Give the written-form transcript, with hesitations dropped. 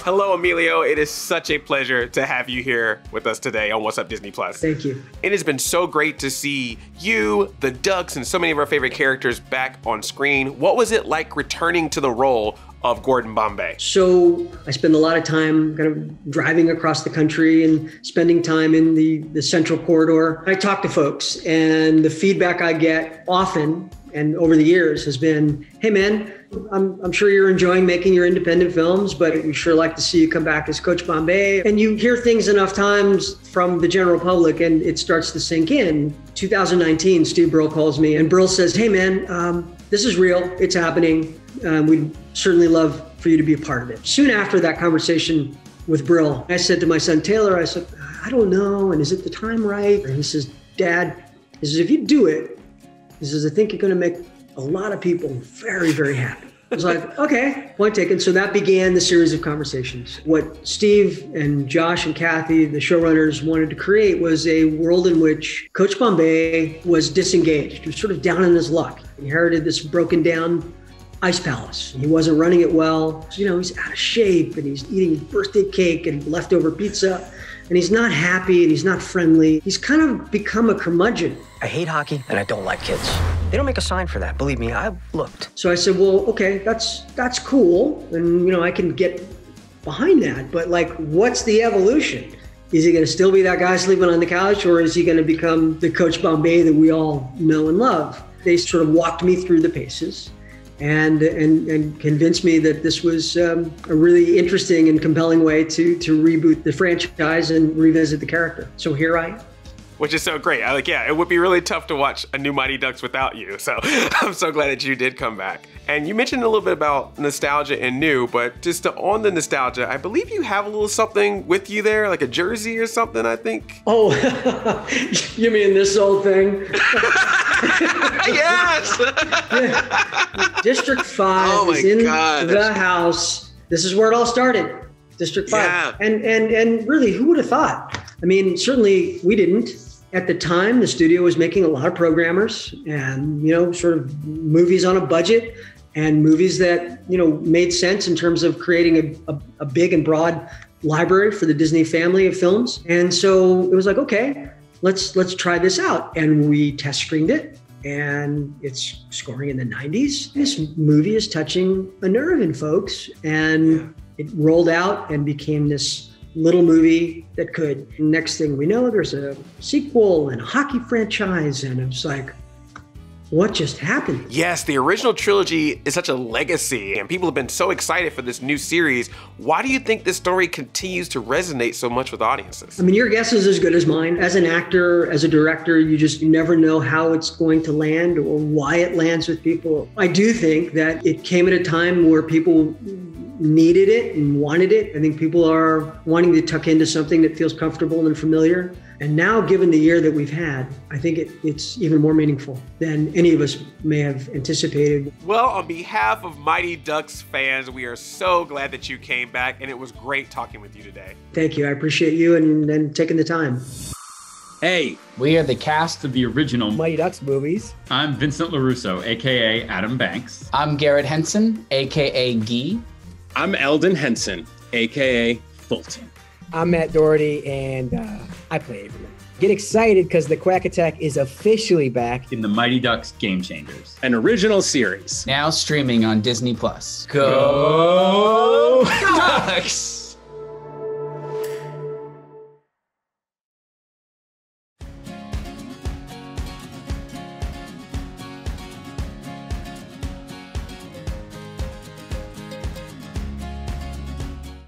Hello, Emilio. It is such a pleasure to have you here with us today on What's Up Disney Plus. Thank you. It has been so great to see you, the Ducks, and so many of our favorite characters back on screen. What was it like returning to the role of Gordon Bombay? So I spend a lot of time kind of driving across the country and spending time in the central corridor. I talk to folks, and the feedback I get often and over the years has been, hey man, I'm sure you're enjoying making your independent films, but we sure like to see you come back as Coach Bombay. And you hear things enough times from the general public and it starts to sink in. 2019, Steve Brill calls me and Brill says, hey man, this is real, it's happening. We'd certainly love for you to be a part of it. Soon after that conversation with Brill, I said to my son, Taylor, I said, I don't know, and is it the time right? And he says, Dad, he says, if you do it, he says, I think you're gonna make a lot of people very, very happy. I was like, okay, point taken. So that began the series of conversations. What Steve and Josh and Kathy, the showrunners, wanted to create was a world in which Coach Bombay was disengaged. He was sort of down in his luck. He inherited this broken down ice palace. He wasn't running it well. You know, he's out of shape and he's eating birthday cake and leftover pizza. And he's not happy and he's not friendly. He's kind of become a curmudgeon. I hate hockey and I don't like kids. They don't make a sign for that. Believe me, I've looked. So I said, well, okay, that's cool. And, you know, I can get behind that. But like, what's the evolution? Is he going to still be that guy sleeping on the couch, or is he going to become the Coach Bombay that we all know and love? They sort of walked me through the paces and convinced me that this was a really interesting and compelling way to reboot the franchise and revisit the character. So here I am. Which is so great. It would be really tough to watch a new Mighty Ducks without you. So I'm so glad that you did come back. And you mentioned a little bit about nostalgia and new, but just on the nostalgia, I believe you have a little something with you there, like a jersey or something, I think. Oh, you mean this old thing? Yes! Yeah. District 5 is in the house. This is where it all started. District 5. Yeah. And really, who would have thought? I mean, certainly we didn't. At the time, the studio was making a lot of programmers and, you know, sort of movies on a budget and movies that, you know, made sense in terms of creating a big and broad library for the Disney family of films. And so it was like, okay, let's try this out. And we test screened it and it's scoring in the 90s. This movie is touching a nerve in folks, and it rolled out and became this little movie that could. Next thing we know, there's a sequel and a hockey franchise, and it's like, what just happened? Yes, the original trilogy is such a legacy, and people have been so excited for this new series. Why do you think this story continues to resonate so much with audiences? I mean, your guess is as good as mine. As an actor, as a director, you never know how it's going to land or why it lands with people. I do think that it came at a time where people needed it and wanted it. I think people are wanting to tuck into something that feels comfortable and familiar. And now, given the year that we've had, I think it's even more meaningful than any of us may have anticipated. Well, on behalf of Mighty Ducks fans, we are so glad that you came back, and it was great talking with you today. Thank you. I appreciate you and taking the time. Hey, we are the cast of the original Mighty Ducks movies. I'm Vincent LaRusso, a.k.a. Adam Banks. I'm Garrett Henson, a.k.a. Guy. I'm Eldon Henson, a.k.a. Fulton. I'm Matt Doherty, and I play Avery. Get excited because the Quack Attack is officially back In the Mighty Ducks Game Changers, an original series. Now streaming on Disney Plus. Go Ducks!